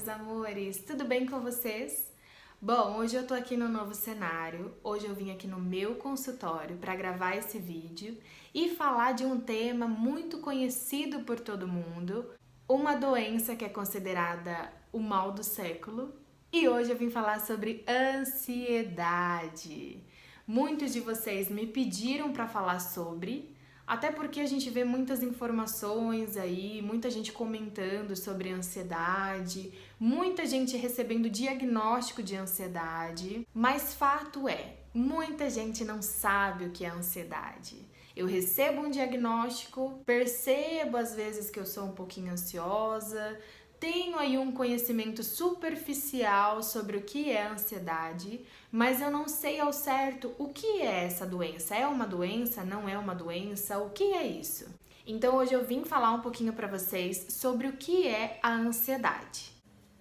meus amores! Tudo bem com vocês? Bom, hoje eu tô aqui no novo cenário, hoje eu vim aqui no meu consultório para gravar esse vídeo e falar de um tema muito conhecido por todo mundo, uma doença que é considerada o mal do século, e hoje eu vim falar sobre ansiedade. Muitos de vocês me pediram para falar sobre, até porque a gente vê muitas informações aí, muita gente comentando sobre ansiedade, muita gente recebendo diagnóstico de ansiedade, mas fato é, muita gente não sabe o que é ansiedade. Eu recebo um diagnóstico, percebo às vezes que eu sou um pouquinho ansiosa, tenho aí um conhecimento superficial sobre o que é ansiedade, mas eu não sei ao certo o que é essa doença. É uma doença? Não é uma doença? O que é isso? Então hoje eu vim falar um pouquinho para vocês sobre o que é a ansiedade.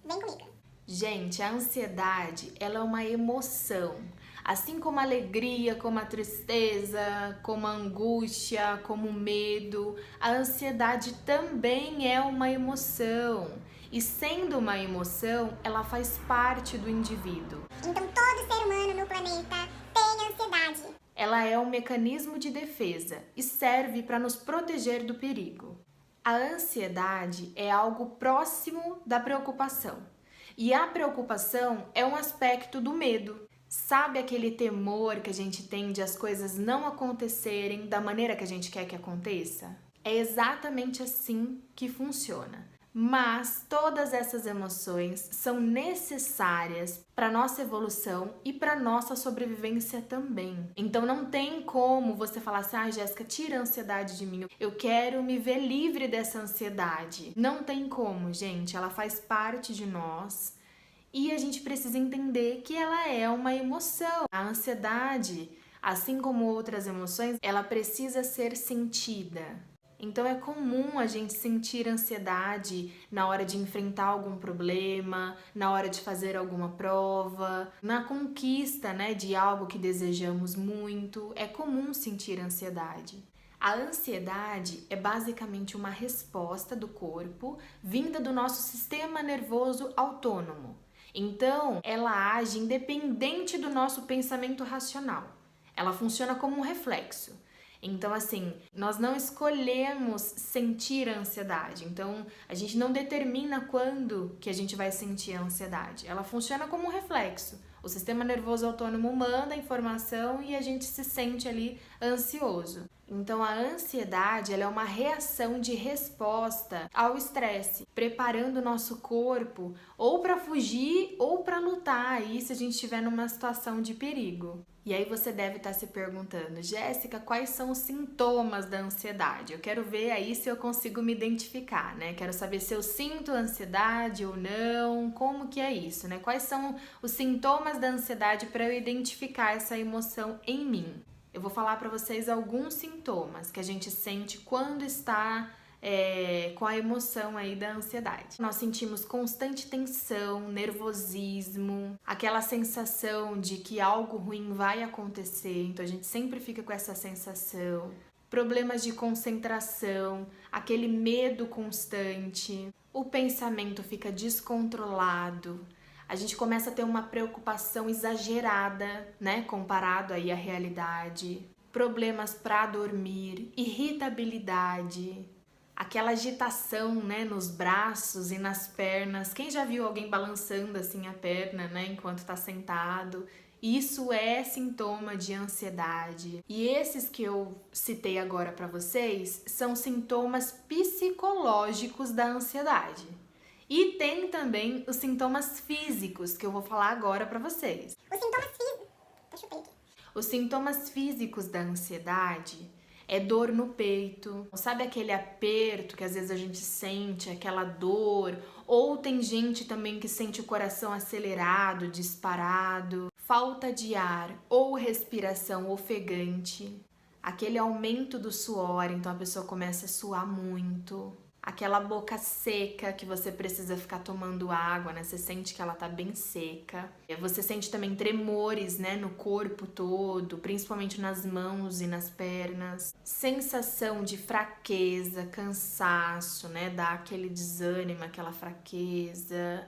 Vem comigo. Gente, a ansiedade, ela é uma emoção. Assim como a alegria, como a tristeza, como a angústia, como o medo, a ansiedade também é uma emoção. E sendo uma emoção, ela faz parte do indivíduo. Então todo ser humano no planeta tem ansiedade. Ela é um mecanismo de defesa e serve para nos proteger do perigo. A ansiedade é algo próximo da preocupação. E a preocupação é um aspecto do medo. Sabe aquele temor que a gente tem de as coisas não acontecerem da maneira que a gente quer que aconteça? É exatamente assim que funciona. Mas todas essas emoções são necessárias para nossa evolução e para nossa sobrevivência também. Então não tem como você falar assim: "Ah, Jéssica, tira a ansiedade de mim. Eu quero me ver livre dessa ansiedade". Não tem como, gente. Ela faz parte de nós. E a gente precisa entender que ela é uma emoção. A ansiedade, assim como outras emoções, ela precisa ser sentida. Então é comum a gente sentir ansiedade na hora de enfrentar algum problema, na hora de fazer alguma prova, na conquista, de algo que desejamos muito. É comum sentir ansiedade. A ansiedade é basicamente uma resposta do corpo vinda do nosso sistema nervoso autônomo. Então, ela age independente do nosso pensamento racional. Ela funciona como um reflexo. Então, assim, nós não escolhemos sentir a ansiedade. Então, a gente não determina quando que a gente vai sentir a ansiedade. Ela funciona como um reflexo. O sistema nervoso autônomo manda a informação e a gente se sente ali ansioso. Então, a ansiedade, ela é uma reação de resposta ao estresse, preparando o nosso corpo ou para fugir ou para lutar aí se a gente estiver numa situação de perigo. E aí você deve estar se perguntando: Jéssica, quais são os sintomas da ansiedade? Eu quero ver aí se eu consigo me identificar, né? Quero saber se eu sinto ansiedade ou não, como que é isso, né? Quais são os sintomas da ansiedade para eu identificar essa emoção em mim? Eu vou falar para vocês alguns sintomas que a gente sente quando está com a emoção aí da ansiedade. Nós sentimos constante tensão, nervosismo, aquela sensação de que algo ruim vai acontecer, então a gente sempre fica com essa sensação. Problemas de concentração, aquele medo constante, o pensamento fica descontrolado. A gente começa a ter uma preocupação exagerada, comparado aí à realidade. Problemas para dormir, irritabilidade, aquela agitação, nos braços e nas pernas. Quem já viu alguém balançando assim a perna, enquanto está sentado? Isso é sintoma de ansiedade. E esses que eu citei agora para vocês são sintomas psicológicos da ansiedade. E tem também os sintomas físicos, que eu vou falar agora para vocês. Os sintomas físicos. Deixa eu ver aqui. Os sintomas físicos da ansiedade é dor no peito. Sabe aquele aperto que às vezes a gente sente, aquela dor? Ou tem gente também que sente o coração acelerado, disparado, falta de ar ou respiração ofegante, aquele aumento do suor, então a pessoa começa a suar muito. Aquela boca seca que você precisa ficar tomando água, Você sente que ela tá bem seca. Você sente também tremores, no corpo todo, principalmente nas mãos e nas pernas. Sensação de fraqueza, cansaço, Dá aquele desânimo, aquela fraqueza.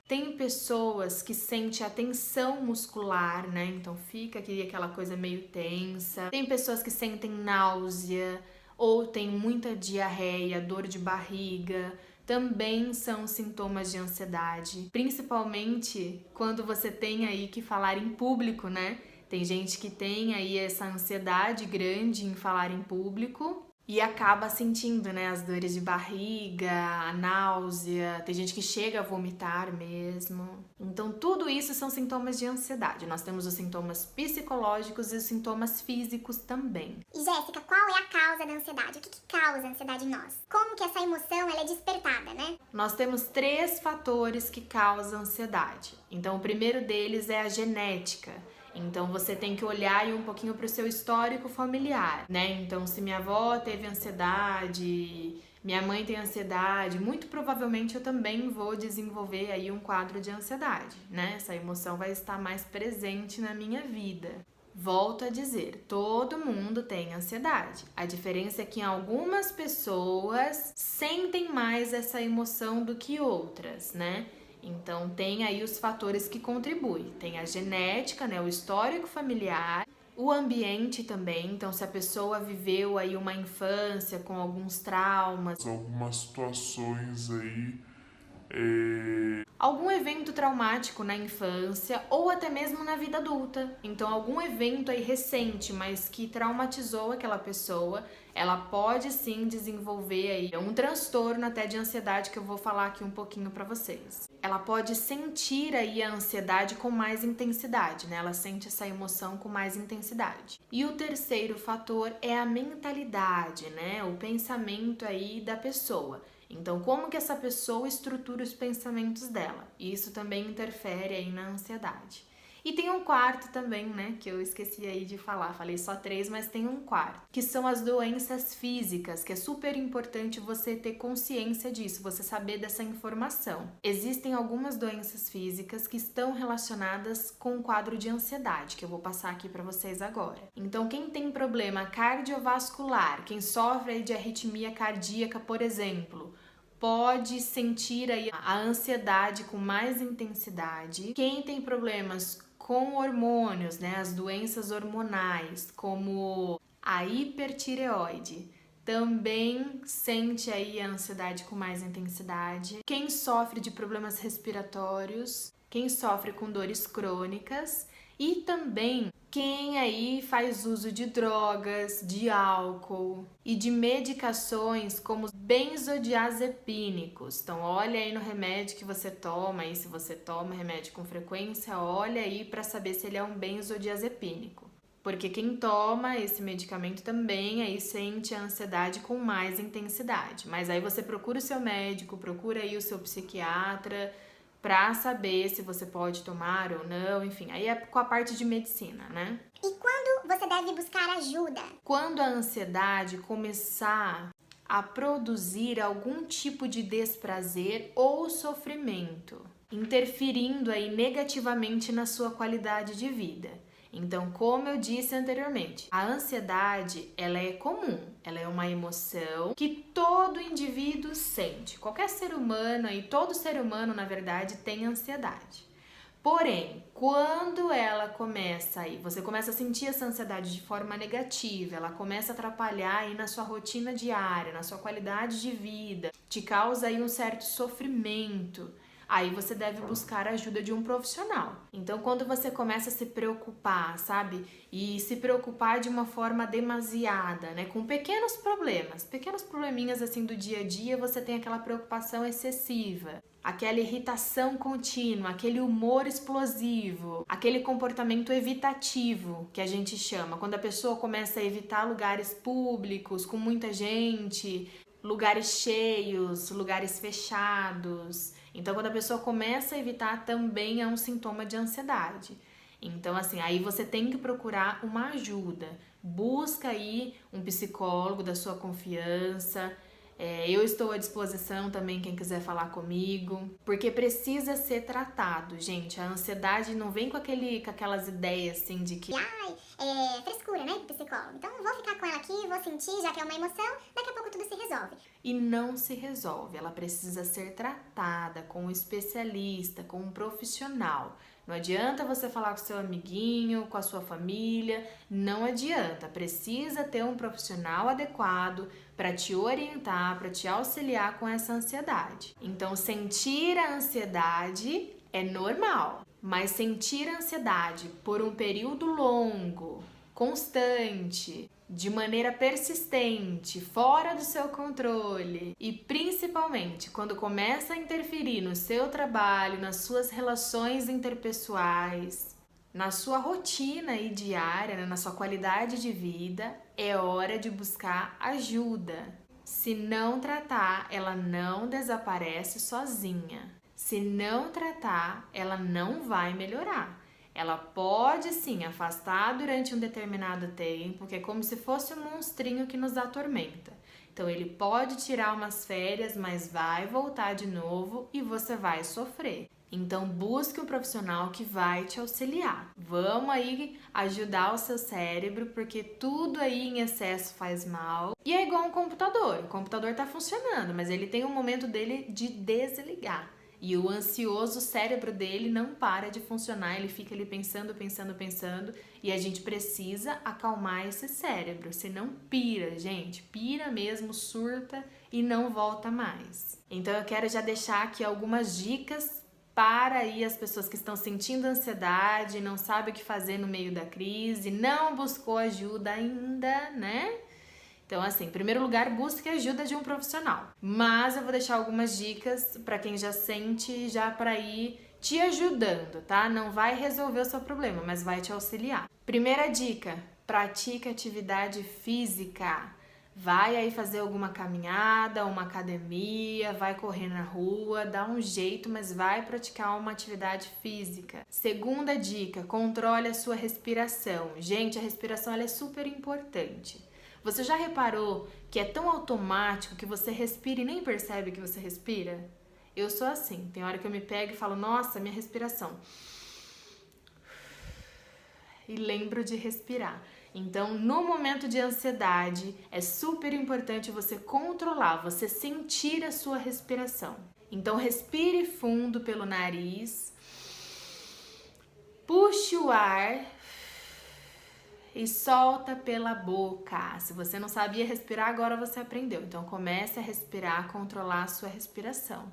Tem pessoas que sentem a tensão muscular, né? Então fica aqui aquela coisa meio tensa. Tem pessoas que sentem náusea ou tem muita diarreia, dor de barriga. Também são sintomas de ansiedade, principalmente quando você tem aí que falar em público, né? Tem gente que tem aí essa ansiedade grande em falar em público e acaba sentindo, né, as dores de barriga, a náusea, tem gente que chega a vomitar mesmo. Então, tudo isso são sintomas de ansiedade. Nós temos os sintomas psicológicos e os sintomas físicos também. E Jéssica, qual é a causa da ansiedade? O que causa a ansiedade em nós? Como que essa emoção ela é despertada, né? Nós temos 3 fatores que causam ansiedade. Então, o primeiro deles é a genética. Então você tem que olhar aí um pouquinho para o seu histórico familiar, né? Então, se minha avó teve ansiedade, minha mãe tem ansiedade, muito provavelmente eu também vou desenvolver aí um quadro de ansiedade, né? Essa emoção vai estar mais presente na minha vida. Volto a dizer, todo mundo tem ansiedade. A diferença é que algumas pessoas sentem mais essa emoção do que outras, né? Então, tem aí os fatores que contribuem. Tem a genética, né, o histórico familiar, o ambiente também. Então, se a pessoa viveu aí uma infância com alguns traumas, algumas situações aí, algum evento traumático na infância ou até mesmo na vida adulta. Então, algum evento aí recente, mas que traumatizou aquela pessoa, ela pode sim desenvolver aí um transtorno até de ansiedade que eu vou falar aqui um pouquinho para vocês. Ela pode sentir aí a ansiedade com mais intensidade, né? Ela sente essa emoção com mais intensidade. E o terceiro fator é a mentalidade, né? O pensamento aí da pessoa. Então, como que essa pessoa estrutura os pensamentos dela? Isso também interfere aí na ansiedade. E tem um quarto também, né, que eu esqueci aí de falar. Falei só 3, mas tem um quarto, que são as doenças físicas, que é super importante você ter consciência disso, você saber dessa informação. Existem algumas doenças físicas que estão relacionadas com o quadro de ansiedade, que eu vou passar aqui para vocês agora. Então, quem tem problema cardiovascular, quem sofre aí de arritmia cardíaca, por exemplo, pode sentir aí a ansiedade com mais intensidade. Quem tem problemas com hormônios, né, as doenças hormonais, como a hipertireoide, também sente aí a ansiedade com mais intensidade. Quem sofre de problemas respiratórios, quem sofre com dores crônicas e também quem aí faz uso de drogas, de álcool e de medicações como benzodiazepínicos. Então, olha aí no remédio que você toma, aí se você toma remédio com frequência, olha aí para saber se ele é um benzodiazepínico. Porque quem toma esse medicamento também aí sente a ansiedade com mais intensidade. Mas aí você procura o seu médico, procura aí o seu psiquiatra, para saber se você pode tomar ou não, enfim, aí é com a parte de medicina, né? E quando você deve buscar ajuda? Quando a ansiedade começar a produzir algum tipo de desprazer ou sofrimento, interferindo aí negativamente na sua qualidade de vida. Então, como eu disse anteriormente, a ansiedade, ela é comum, ela é uma emoção que todo indivíduo sente. Qualquer ser humano e todo ser humano, na verdade, tem ansiedade. Porém, quando ela começa aí, você começa a sentir essa ansiedade de forma negativa, ela começa a atrapalhar aí na sua rotina diária, na sua qualidade de vida, te causa aí um certo sofrimento, aí você deve buscar a ajuda de um profissional. Então, quando você começa a se preocupar, sabe? E se preocupar de uma forma demasiada, né? Com pequenos probleminhas assim do dia a dia, você tem aquela preocupação excessiva, aquela irritação contínua, aquele humor explosivo, aquele comportamento evitativo que a gente chama. Quando a pessoa começa a evitar lugares públicos, com muita gente, lugares cheios, lugares fechados. Então, quando a pessoa começa a evitar, também é um sintoma de ansiedade. Então, assim, aí você tem que procurar uma ajuda. Busca aí um psicólogo da sua confiança. Eu estou à disposição também, quem quiser falar comigo, porque precisa ser tratado, gente. A ansiedade não vem com aquelas ideias assim de que Frescura, né, do psicólogo. Então, vou ficar com ela aqui, vou sentir, já que é uma emoção, daqui a pouco tudo se resolve. E não se resolve, ela precisa ser tratada com um especialista, com um profissional. Não adianta você falar com seu amiguinho, com a sua família, não adianta. Precisa ter um profissional adequado para te orientar, para te auxiliar com essa ansiedade. Então, sentir a ansiedade é normal, mas sentir a ansiedade por um período longo, constante, de maneira persistente, fora do seu controle e principalmente quando começa a interferir no seu trabalho, nas suas relações interpessoais, na sua rotina aí diária, né, na sua qualidade de vida, é hora de buscar ajuda. Se não tratar, ela não desaparece sozinha. Se não tratar, ela não vai melhorar. Ela pode sim afastar durante um determinado tempo, que é como se fosse um monstrinho que nos atormenta. Então ele pode tirar umas férias, mas vai voltar de novo e você vai sofrer. Então busque um profissional que vai te auxiliar. Vamos aí ajudar o seu cérebro, porque tudo aí em excesso faz mal. E é igual um computador. O computador está funcionando, mas ele tem um momento dele de desligar. E o ansioso, o cérebro dele não para de funcionar, ele fica ali pensando, e a gente precisa acalmar esse cérebro, senão pira, gente, pira mesmo, surta e não volta mais. Então eu quero já deixar aqui algumas dicas para aí as pessoas que estão sentindo ansiedade, não sabem o que fazer no meio da crise, não buscou ajuda ainda, né? Então, assim, em primeiro lugar, busque a ajuda de um profissional. Mas eu vou deixar algumas dicas para quem já sente, já para ir te ajudando, tá? Não vai resolver o seu problema, mas vai te auxiliar. Primeira dica, pratique atividade física. Vai aí fazer alguma caminhada, uma academia, vai correr na rua, dá um jeito, mas vai praticar uma atividade física. Segunda dica, controle a sua respiração. Gente, a respiração ela é super importante. Você já reparou que é tão automático que você respira e nem percebe que você respira? Eu sou assim. Tem hora que eu me pego e falo, nossa, minha respiração. E lembro de respirar. Então, no momento de ansiedade, é super importante você controlar, você sentir a sua respiração. Então, respire fundo pelo nariz. Puxe o ar e solta pela boca. Se você não sabia respirar, agora você aprendeu. Então comece a respirar, controlar a sua respiração.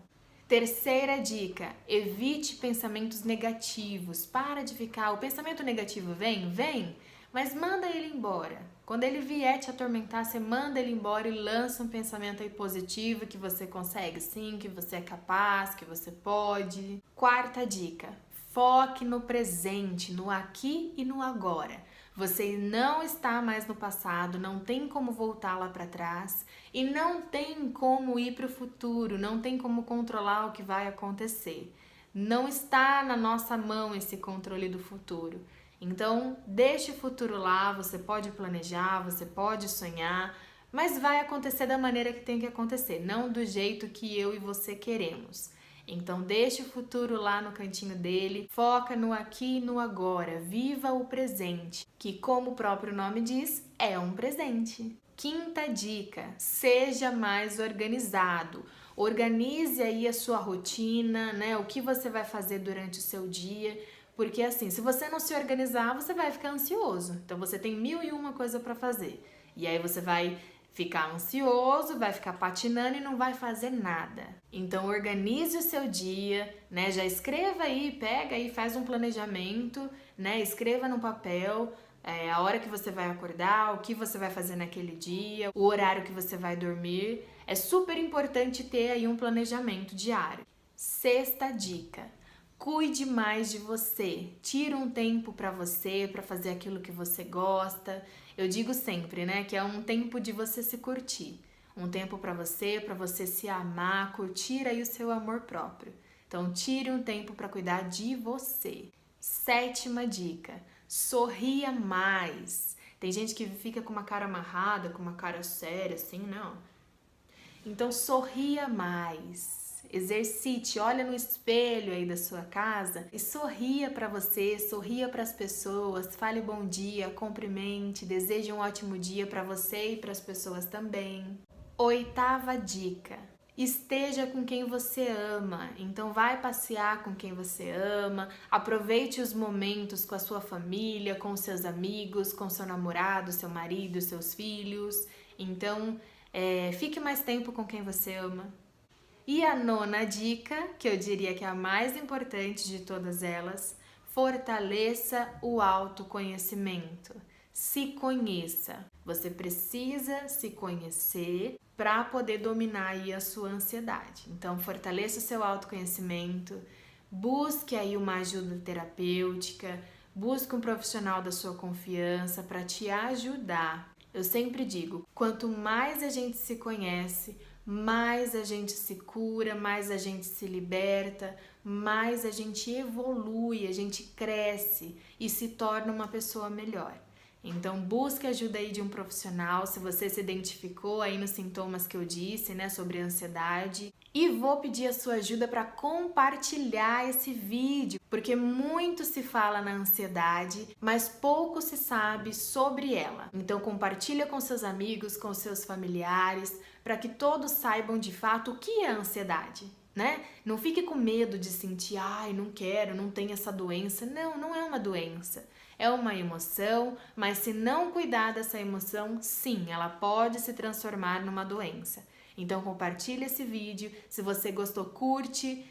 Terceira dica, evite pensamentos negativos. Para de ficar, o pensamento negativo vem, mas manda ele embora. Quando ele vier te atormentar, você manda ele embora e lança um pensamento aí positivo, que você consegue sim, que você é capaz, que você pode. Quarta dica, foque no presente, no aqui e no agora. Você não está mais no passado, não tem como voltar lá para trás e não tem como ir para o futuro, não tem como controlar o que vai acontecer. Não está na nossa mão esse controle do futuro. Então, deixe o futuro lá, você pode planejar, você pode sonhar, mas vai acontecer da maneira que tem que acontecer, não do jeito que eu e você queremos. Então deixe o futuro lá no cantinho dele, foca no aqui e no agora, viva o presente, que como o próprio nome diz, é um presente. Quinta dica, seja mais organizado. Organize aí a sua rotina, né? O que você vai fazer durante o seu dia, porque assim, se você não se organizar, você vai ficar ansioso. Então você tem 1001 coisa para fazer. E aí você vai ficar ansioso, vai ficar patinando e não vai fazer nada. Então organize o seu dia, né? Já escreva aí, pega aí, faz um planejamento, né? Escreva no papel a hora que você vai acordar, o que você vai fazer naquele dia, o horário que você vai dormir. É super importante ter aí um planejamento diário. Sexta dica, cuide mais de você. Tira um tempo para você, para fazer aquilo que você gosta. Eu digo sempre, né, que é um tempo de você se curtir. Um tempo para você se amar, curtir aí o seu amor próprio. Então, tire um tempo para cuidar de você. Sétima dica, sorria mais. Tem gente que fica com uma cara amarrada, com uma cara séria, assim, não. Então, sorria mais. Exercite, olha no espelho aí da sua casa e sorria para você, sorria para as pessoas, fale bom dia, cumprimente, deseje um ótimo dia para você e para as pessoas também. 8ª dica: esteja com quem você ama. Então vai passear com quem você ama, aproveite os momentos com a sua família, com seus amigos, com seu namorado, seu marido, seus filhos. Então fique mais tempo com quem você ama. E a 9ª dica, que eu diria que é a mais importante de todas elas: fortaleça o autoconhecimento. Se conheça. Você precisa se conhecer para poder dominar aí a sua ansiedade. Então, fortaleça o seu autoconhecimento, busque aí uma ajuda terapêutica, busque um profissional da sua confiança para te ajudar. Eu sempre digo, quanto mais a gente se conhece, mais a gente se cura, mais a gente se liberta, mais a gente evolui, a gente cresce e se torna uma pessoa melhor. Então busque ajuda aí de um profissional se você se identificou aí nos sintomas que eu disse, né, sobre a ansiedade. E vou pedir a sua ajuda para compartilhar esse vídeo, porque muito se fala na ansiedade, mas pouco se sabe sobre ela. Então compartilha com seus amigos, com seus familiares, para que todos saibam de fato o que é a ansiedade, né? Não fique com medo de sentir, ai, não quero, não tenho essa doença. Não, não é uma doença. É uma emoção, mas se não cuidar dessa emoção, sim, ela pode se transformar numa doença. Então compartilha esse vídeo, se você gostou, curte,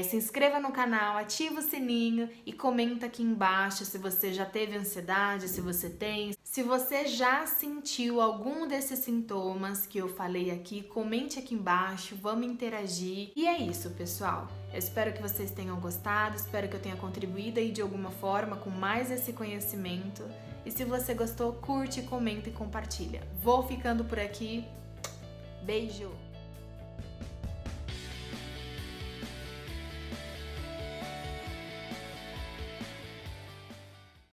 se inscreva no canal, ativa o sininho e comenta aqui embaixo se você já teve ansiedade, se você tem. Se você já sentiu algum desses sintomas que eu falei aqui, comente aqui embaixo, vamos interagir. E é isso, pessoal. Eu espero que vocês tenham gostado, espero que eu tenha contribuído aí de alguma forma com mais esse conhecimento. E se você gostou, curte, comenta e compartilha. Vou ficando por aqui. Beijo!